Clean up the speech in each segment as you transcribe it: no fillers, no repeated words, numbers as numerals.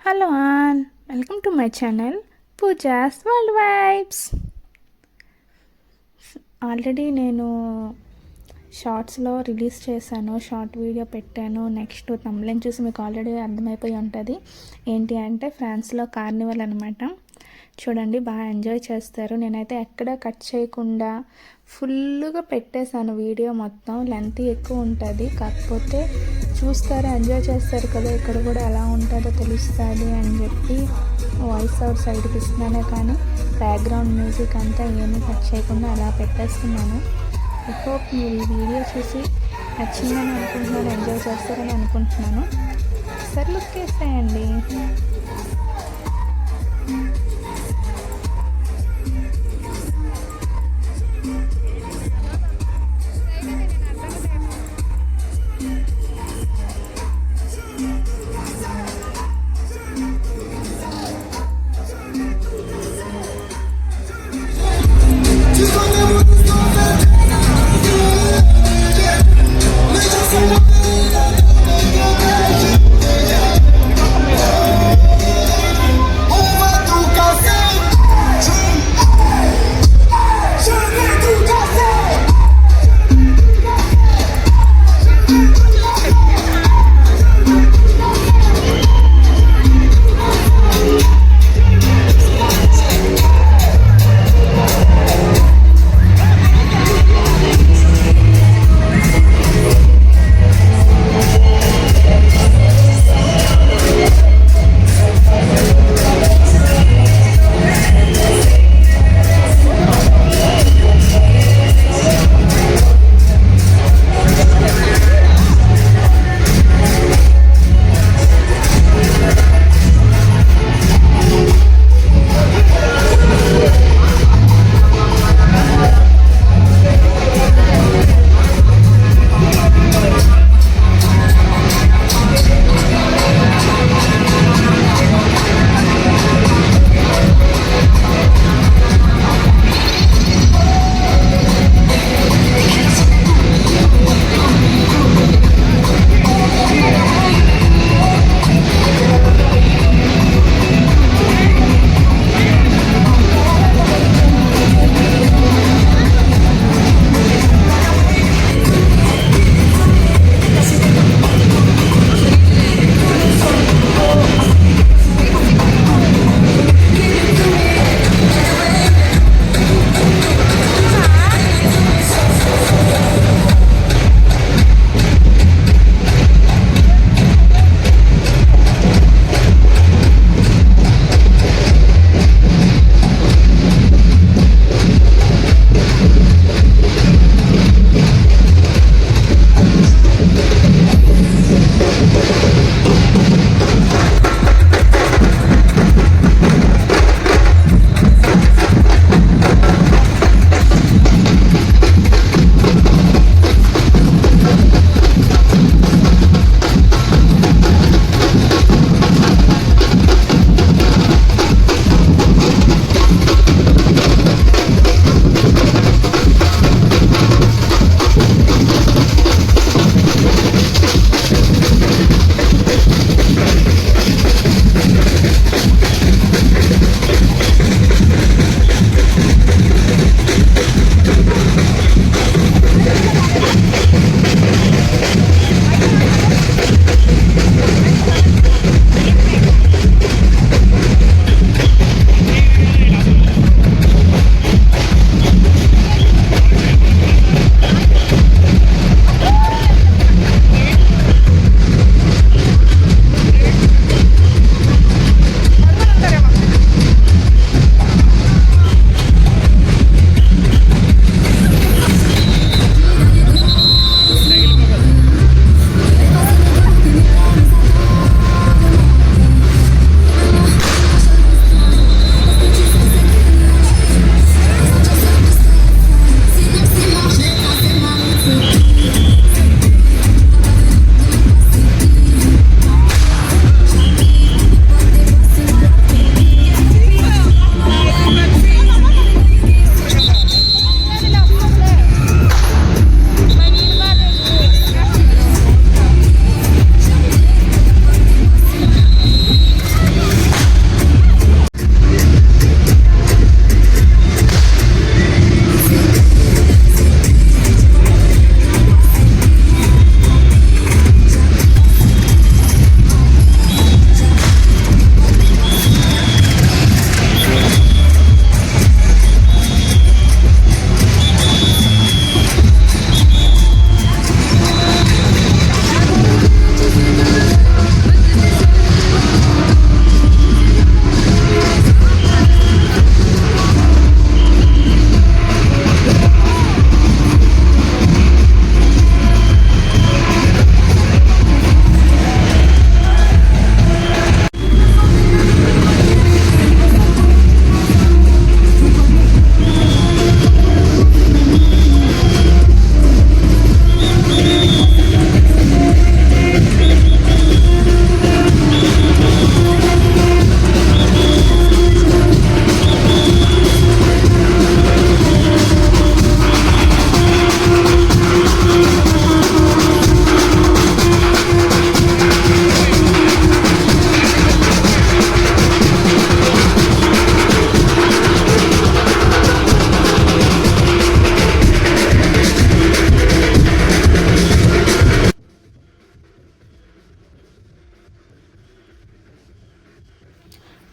Hello on welcome to my channel pujas world vibes. Already నేను షార్ట్స్లో release చేశాను, short video పెట్టాను. నెక్స్ట్ తమిళని చూసి మీకు ఆల్రెడీ అర్థమైపోయి ఉంటుంది. ఏంటి అంటే ఫ్రాన్స్లో కార్నివల్ అనమాట. చూడండి, బాగా ఎంజాయ్ చేస్తారు. నేనైతే ఎక్కడ కట్ చేయకుండా ఫుల్గా పెట్టేశాను వీడియో. మొత్తం లెంత్ ఎక్కువ ఉంటుంది, కాకపోతే చూస్తారు, ఎంజాయ్ చేస్తారు కదా, ఇక్కడ కూడా ఎలా ఉంటుందో తెలుస్తుంది అని చెప్పి వాయిస్ అవుట్ సైడ్కి ఇస్తున్నానే కానీ బ్యాక్గ్రౌండ్ మ్యూజిక్ అంతా ఏమీ కట్ చేయకుండా అలా పెట్టేస్తున్నాను. ఐ హోప్ మీరు ఈ వీడియో చూసి నచ్చిందని అనుకుంటున్నాను, ఎంజాయ్ చేస్తారని అనుకుంటున్నాను. సరే, లుక్ వేసేయండి.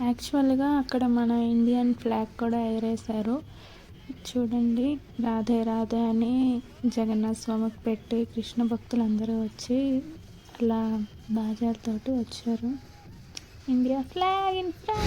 యాక్చువల్గా అక్కడ మన ఇండియన్ ఫ్లాగ్ కూడా ఎగరేశారు. చూడండి, రాధే రాధే అని జగన్నాథ స్వామికి పెట్టి కృష్ణ భక్తులు అందరూ వచ్చి అలా బాజాలతోటి వచ్చారు. India flag in front.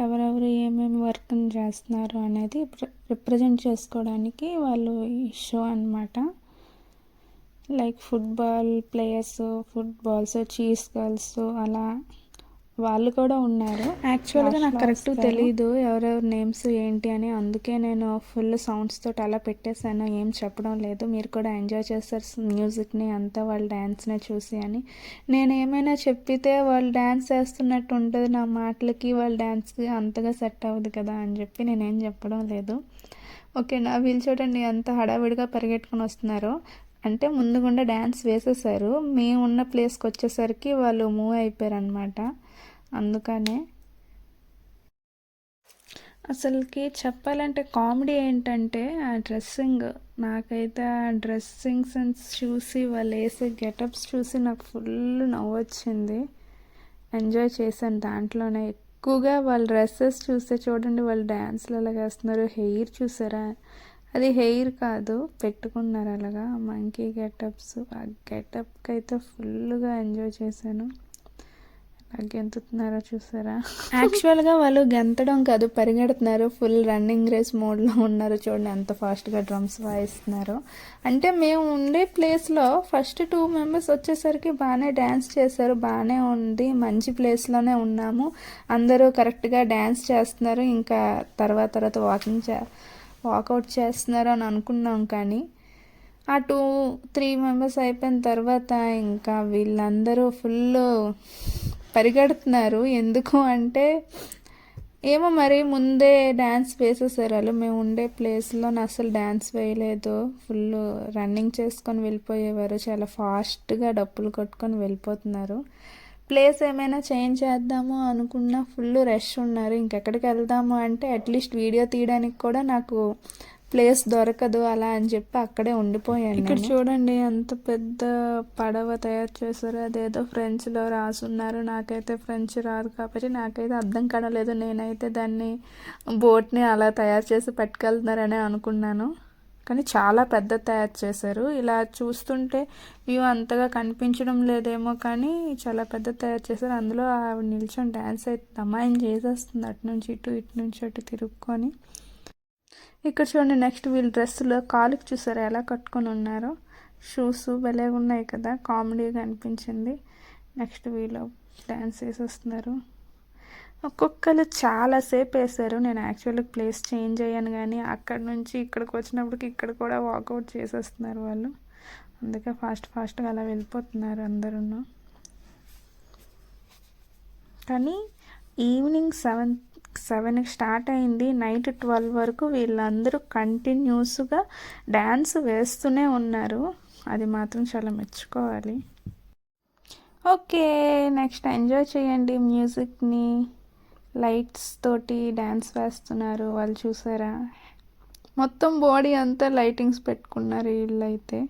ఎవరెవరు ఏమేమి వర్క్ చేస్తున్నారు అనేది రిప్రజెంట్ చేసుకోవడానికి వాళ్ళు ఈ షో అనమాట. Like football players, footballs, cheese girls అలా వాళ్ళు కూడా ఉన్నారు. యాక్చువల్గా నాకు కరెక్ట్ తెలీదు ఎవరెవరి నేమ్స్ ఏంటి అని, అందుకే నేను ఫుల్ సౌండ్స్ తోటి అలా పెట్టేశాను, ఏం చెప్పడం లేదు. మీరు కూడా ఎంజాయ్ చేస్తారు మ్యూజిక్ని అంతా, వాళ్ళ డ్యాన్స్ని చూసి అని. నేను ఏమైనా చెప్పితే వాళ్ళు డ్యాన్స్ చేస్తున్నట్టు ఉంటుంది నా మాటలకి, వాళ్ళ డ్యాన్స్కి అంతగా సెట్ అవ్వదు కదా అని చెప్పి నేనేం చెప్పడం లేదు. ఓకేనా, వీళ్ళు చూడండి ఎంత హడావిడిగా పరిగెట్టుకుని వస్తున్నారు. అంటే ముందుగుండా డ్యాన్స్ వేసేసారు, మేము ఉన్న ప్లేస్కి వచ్చేసరికి వాళ్ళు మూవ్ అయిపోయారు అనమాట. అందుకనే అసలుకి చెప్పాలంటే కామెడీ ఏంటంటే ఆ డ్రెస్సింగ్. నాకైతే ఆ డ్రెస్సింగ్ సెన్స్ చూసి వాళ్ళు వేసే గెటప్స్ చూసి నాకు ఫుల్ నవ్వు వచ్చింది. ఎంజాయ్ చేశాను దాంట్లోనే ఎక్కువగా. వాళ్ళ డ్రెస్సెస్ చూస్తే చూడండి, వాళ్ళు డ్యాన్స్లు అలాగ వేస్తున్నారు. హెయిర్ చూసారా, అది హెయిర్ కాదు, పెట్టుకున్నారు అలాగా మంకీ గెటప్స్. ఆ గెటప్కి అయితే ఫుల్గా ఎంజాయ్ చేశాను. గెంతుతున్నారో చూసారా. యాక్చువల్గా వాళ్ళు గెంతడం కాదు, పరిగెడుతున్నారు. ఫుల్ రన్నింగ్ రేస్ మోడ్లో ఉన్నారు. చూడండి ఎంత ఫాస్ట్గా డ్రమ్స్ వాయిస్తున్నారు. అంటే మేము ఉండే ప్లేస్లో ఫస్ట్ 2 మెంబర్స్ వచ్చేసరికి బాగానే డ్యాన్స్ చేశారు, బాగానే ఉంది, మంచి ప్లేస్లోనే ఉన్నాము, అందరూ కరెక్ట్గా డ్యాన్స్ చేస్తున్నారు. ఇంకా తర్వాత వాకౌట్ చేస్తున్నారు అని అనుకున్నాం. కానీ ఆ 2-3 మెంబర్స్ అయిపోయిన తర్వాత ఇంకా వీళ్ళందరూ ఫుల్ పరిగెడుతున్నారు. ఎందుకు అంటే ఏమో మరి ముందే డ్యాన్స్ వేసేసారు వాళ్ళు. మేము ఉండే ప్లేస్లో అసలు డ్యాన్స్ వేయలేదు, ఫుల్ రన్నింగ్ చేసుకొని వెళ్ళిపోయేవారు. చాలా ఫాస్ట్గా డప్పులు కొట్టుకొని వెళ్ళిపోతున్నారు. ప్లేస్ ఏమైనా చేంజ్ చేద్దాము అనుకున్నా ఫుల్ రష్ ఉన్నారు. ఇంకెక్కడికి వెళ్దాము అంటే అట్లీస్ట్ వీడియో తీయడానికి కూడా నాకు ప్లేస్ దొరకదు అలా అని చెప్పి అక్కడే ఉండిపోయాను. ఇక్కడ చూడండి ఎంత పెద్ద పడవ తయారు చేశారు. అదేదో ఫ్రెంచ్లో రాసున్నారు. నాకైతే ఫ్రెంచ్ రాదు కాబట్టి నాకైతే అర్థం కావలేదు. నేనైతే దాన్ని బోట్ని అలా తయారు చేసి పట్టుకెళ్తున్నారని అనుకున్నాను, కానీ చాలా పెద్ద తయారు చేశారు. ఇలా చూస్తుంటే వ్యూ అంతగా కనిపించడం లేదేమో, కానీ చాలా పెద్ద తయారు చేశారు. అందులో ఆవిడ నిల్చొని డ్యాన్స్ అయితే తమాయిన్ చేసేస్తుంది, అటు నుంచి ఇటు, ఇటు నుంచి అటు తిరుక్కొని. ఇక్కడ చూడండి నెక్స్ట్ వీళ్ళ డ్రెస్సులో కాలుకి చూసారా ఎలా కట్టుకొని ఉన్నారో. షూస్ భలే ఉన్నాయి కదా, కామెడీగా అనిపించింది. నెక్స్ట్ వీళ్ళు డ్యాన్స్ వేసేస్తున్నారు. ఒక్కొక్కరు చాలాసేపు వేశారు. నేను యాక్చువల్గా ప్లేస్ చేంజ్ అయ్యాను, కానీ అక్కడ నుంచి ఇక్కడికి వచ్చినప్పటికి ఇక్కడ కూడా వాకౌట్ చేసేస్తున్నారు వాళ్ళు. అందుకే ఫాస్ట్గా అలా వెళ్ళిపోతున్నారు అందరూ. కానీ ఈవినింగ్ 7కి స్టార్ట్ అయింది, నైట్ 12 వరకు వీళ్ళందరూ కంటిన్యూస్గా డ్యాన్స్ వేస్తూనే ఉన్నారు. అది మాత్రం చాలా మెచ్చుకోవాలి. ఓకే, నెక్స్ట్ ఎంజాయ్ చేయండి మ్యూజిక్ని. లైట్స్ తోటి డ్యాన్స్ వేస్తున్నారు వాళ్ళు, చూసారా. మొత్తం బాడీ అంతా లైటింగ్స్ పెట్టుకున్నారు వీళ్ళైతే.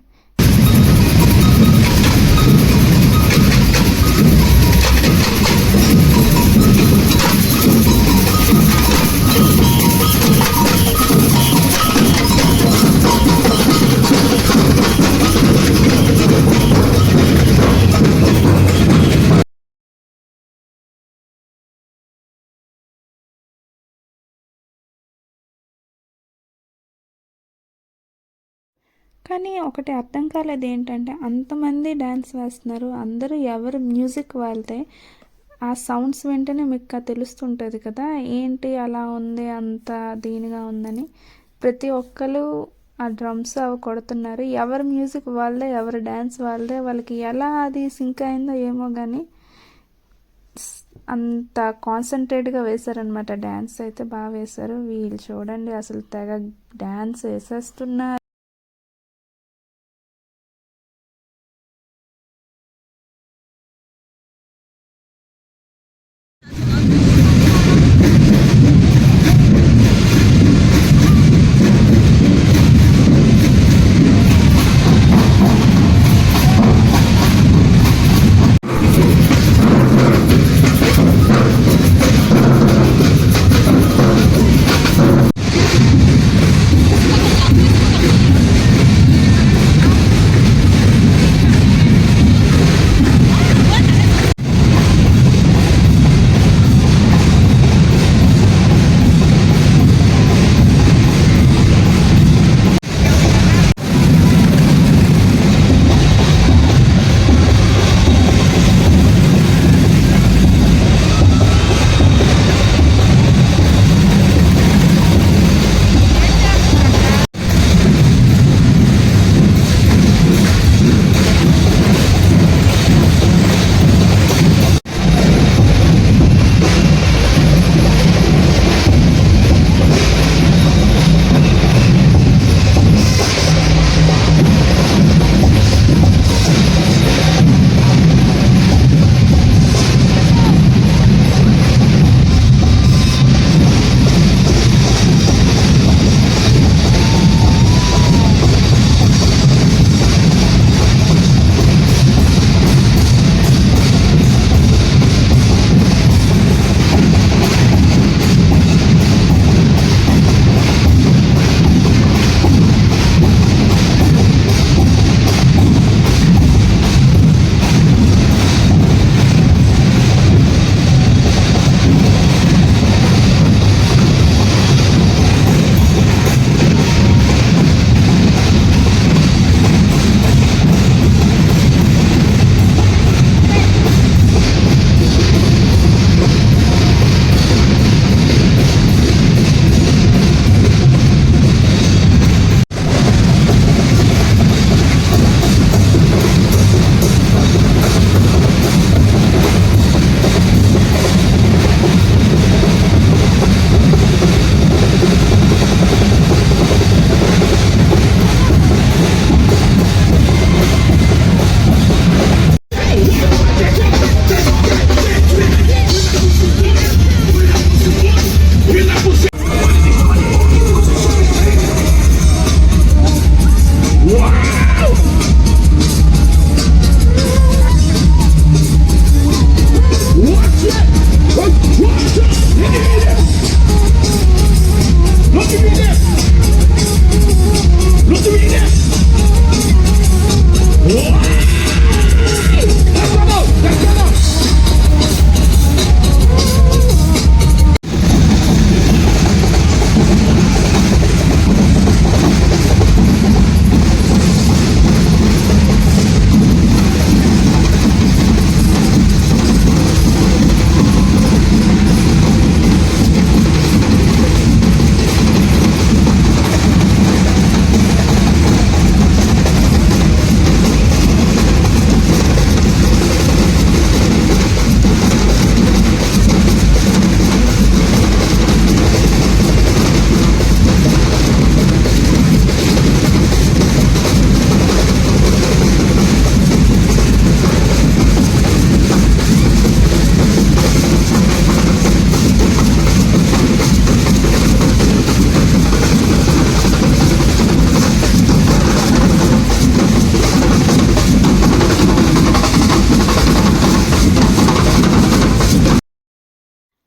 కానీ ఒకటి అర్థం కాలేదు ఏంటంటే అంతమంది డ్యాన్స్ వేస్తున్నారు, అందరూ ఎవరు మ్యూజిక్ వాళ్ళదే. ఆ సౌండ్స్ వెంటనే మీకు తెలుస్తుంటుంది కదా ఏంటి అలా ఉంది అంత దీనిగా ఉందని. ప్రతి ఒక్కరు ఆ డ్రమ్స్ అవి కొడుతున్నారు, ఎవరి మ్యూజిక్ వాళ్ళదే, ఎవరి డ్యాన్స్ వాళ్ళదే. వాళ్ళకి ఎలా అది సింక్ అయిందో ఏమో కానీ అంత కాన్సన్ట్రేట్గా వేశారనమాట. డ్యాన్స్ అయితే బాగా వేశారు. వీళ్ళు చూడండి అసలు తెగ డ్యాన్స్ వేసేస్తున్నారు.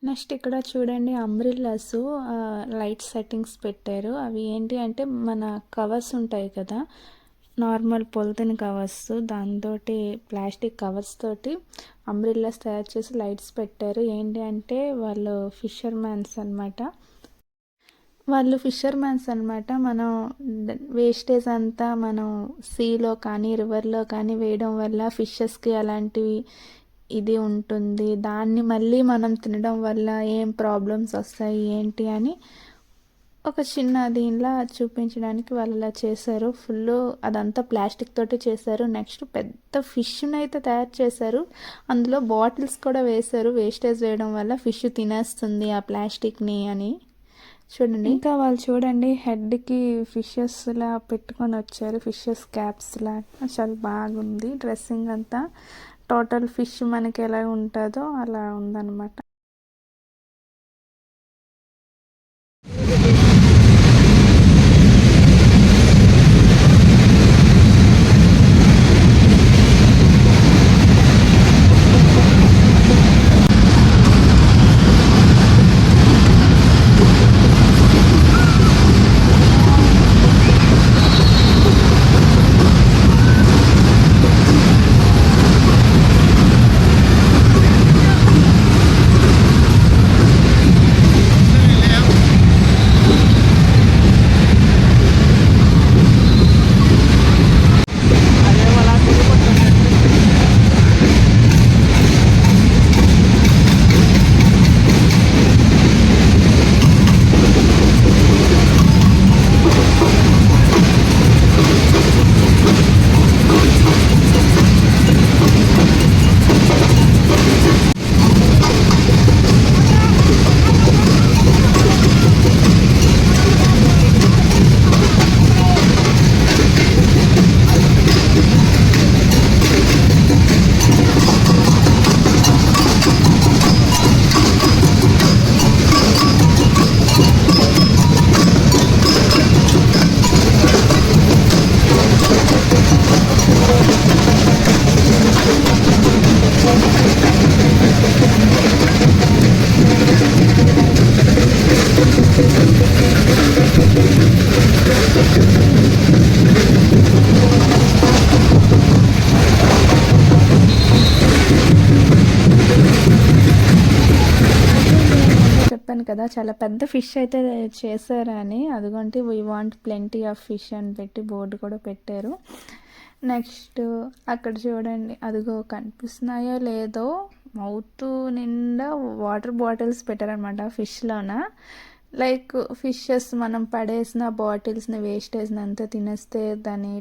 నెక్స్ట్ ఇక్కడ చూడండి అంబ్రిల్లాస్ లైట్ సెట్టింగ్స్ పెట్టారు. అవి ఏంటి అంటే మన కవర్స్ ఉంటాయి కదా, నార్మల్ పొలిథిన్ కవర్స్, దాంతో ప్లాస్టిక్ కవర్స్ తోటి అంబ్రిల్లాస్ తయారు చేసి లైట్స్ పెట్టారు. ఏంటి అంటే వాళ్ళు ఫిషర్ మ్యాన్స్ అనమాట. వాళ్ళు ఫిషర్‌మ్యాన్స్ అనమాట. మనం వేస్టేజ్ అంతా మనం సీలో కానీ, రివర్‌లో కానీ వేయడం వల్ల ఫిషెస్‌కి అలాంటివి ఇది ఉంటుంది. దాన్ని మళ్ళీ మనం తినడం వల్ల ఏం ప్రాబ్లమ్స్ వస్తాయి ఏంటి అని ఒక చిన్న దీనిలా చూపించడానికి వాళ్ళు ఇలా చేశారు. ఫుల్లు అదంతా ప్లాస్టిక్ తోటి చేశారు. నెక్స్ట్ పెద్ద ఫిష్‌ని అయితే తయారు చేశారు. అందులో బాటిల్స్ కూడా వేశారు. వేస్టేజ్ వేయడం వల్ల ఫిష్ తినేస్తుంది ఆ ప్లాస్టిక్‌ని అని. చూడండి ఇంకా వాళ్ళు చూడండి హెడ్కి ఫిషెస్లా పెట్టుకొని వచ్చారు. ఫిషెస్ క్యాప్స్లా చాలా బాగుంది డ్రెస్సింగ్ అంతా. టోటల్ ఫిష్ మనకి ఎలా ఉంటుందో అలా ఉందన్నమాట. చెప్పాను కదా చాలా పెద్ద ఫిష్ అయితే చేశారని. అదిగోంటి we want plenty of fish అని పెట్టి బోర్డు కూడా పెట్టారు. నెక్స్ట్ అక్కడ చూడండి అదిగో కనిపిస్తున్నాయో లేదో మౌత్ నిండా వాటర్ బాటిల్స్ పెట్టారనమాట ఫిష్లోన. లైక్ ఫిషెస్ మనం పడేసిన బాటిల్స్ని వేస్టేజ్ని అంతా తినేస్తే దాని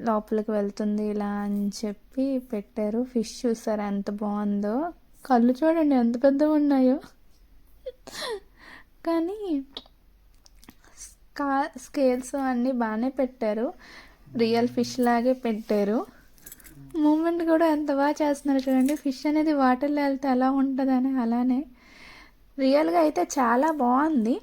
లోపలికి వెళ్తుంది ఇలా అని చెప్పి పెట్టారు. ఫిష్ చూసారా ఎంత బాగుందో. కళ్ళు చూడండి ఎంత పెద్దగా ఉన్నాయో. కానీ స్కేల్స్ అన్నీ బాగానే పెట్టారు. రియల్ ఫిష్ లాగే పెట్టారు. మూమెంట్ కూడా ఎంత బాగా చేస్తున్నారు చూడండి. ఫిష్ అనేది వాటర్లో వెళ్తే ఎలా ఉంటుందని అలానే రియల్గా అయితే చాలా బాగుంది.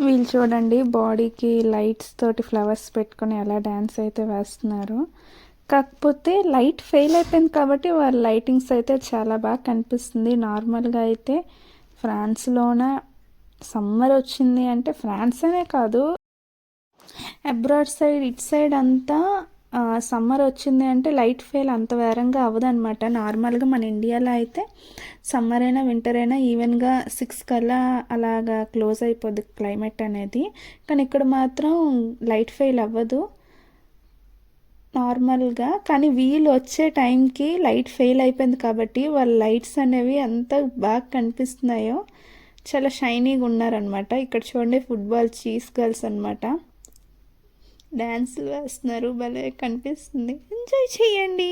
వీళ్ళు చూడండి బాడీకి లైట్స్ తోటి ఫ్లవర్స్ పెట్టుకొని ఎలా డ్యాన్స్ అయితే వేస్తున్నారు. కాకపోతే లైట్ ఫెయిల్ అయిపోయింది కాబట్టి వాళ్ళ లైటింగ్స్ అయితే చాలా బాగా కనిపిస్తుంది. నార్మల్గా అయితే ఫ్రాన్స్లోన సమ్మర్ వచ్చింది అంటే ఫ్రాన్స్ అనే కాదు అబ్రాడ్ సైడ్ ఇటు సైడ్ అంతా సమ్మర్ వచ్చింది అంటే లైట్ ఫెయిల్ అంత వేరంగా అవ్వదన్నమాట. నార్మల్గా మన ఇండియాలో అయితే సమ్మర్ అయినా వింటర్ అయినా ఈవెన్గా 6 కల్లా అలాగా క్లోజ్ అయిపోద్ది క్లైమేట్ అనేది. కానీ ఇక్కడ మాత్రం లైట్ ఫెయిల్ అవ్వదు నార్మల్గా. కానీ వీళ్ళు వచ్చే టైంకి లైట్ ఫెయిల్ అయిపోయింది కాబట్టి వాళ్ళ లైట్స్ అనేవి ఎంత బాగా కనిపిస్తున్నాయో. చాలా షైనీగా ఉన్నారనమాట. ఇక్కడ చూడండి ఫుట్బాల్ చీజ్ గర్ల్స్ అనమాట. డ్యాన్సులు వేస్తున్నారు, భలే కనిపిస్తుంది. ఎంజాయ్ చేయండి.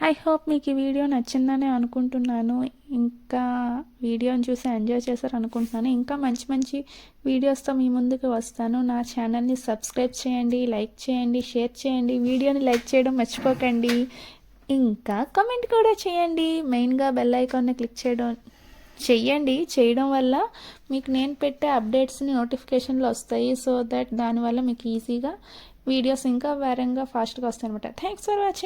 ఐ హోప్ మీకు ఈ వీడియో నచ్చిందని అనుకుంటున్నాను. ఇంకా వీడియోని చూసి ఎంజాయ్ చేశారు అనుకుంటున్నాను. ఇంకా మంచి మంచి వీడియోస్తో మీ ముందుకు వస్తాను. నా ఛానల్ని సబ్స్క్రైబ్ చేయండి, లైక్ చేయండి, షేర్ చేయండి. వీడియోని లైక్ చేయడం మర్చిపోకండి. ఇంకా కామెంట్ కూడా చేయండి. మెయిన్గా బెల్ ఐకాన్ని క్లిక్ చేయడం వల్ల మీకు నేను పెట్టే అప్డేట్స్ని నోటిఫికేషన్లు వస్తాయి. సో దట్ దానివల్ల మీకు ఈజీగా వీడియోస్ ఇంకా వేరంగా ఫాస్ట్గా వస్తాయి అనమాట. Thanks for watching.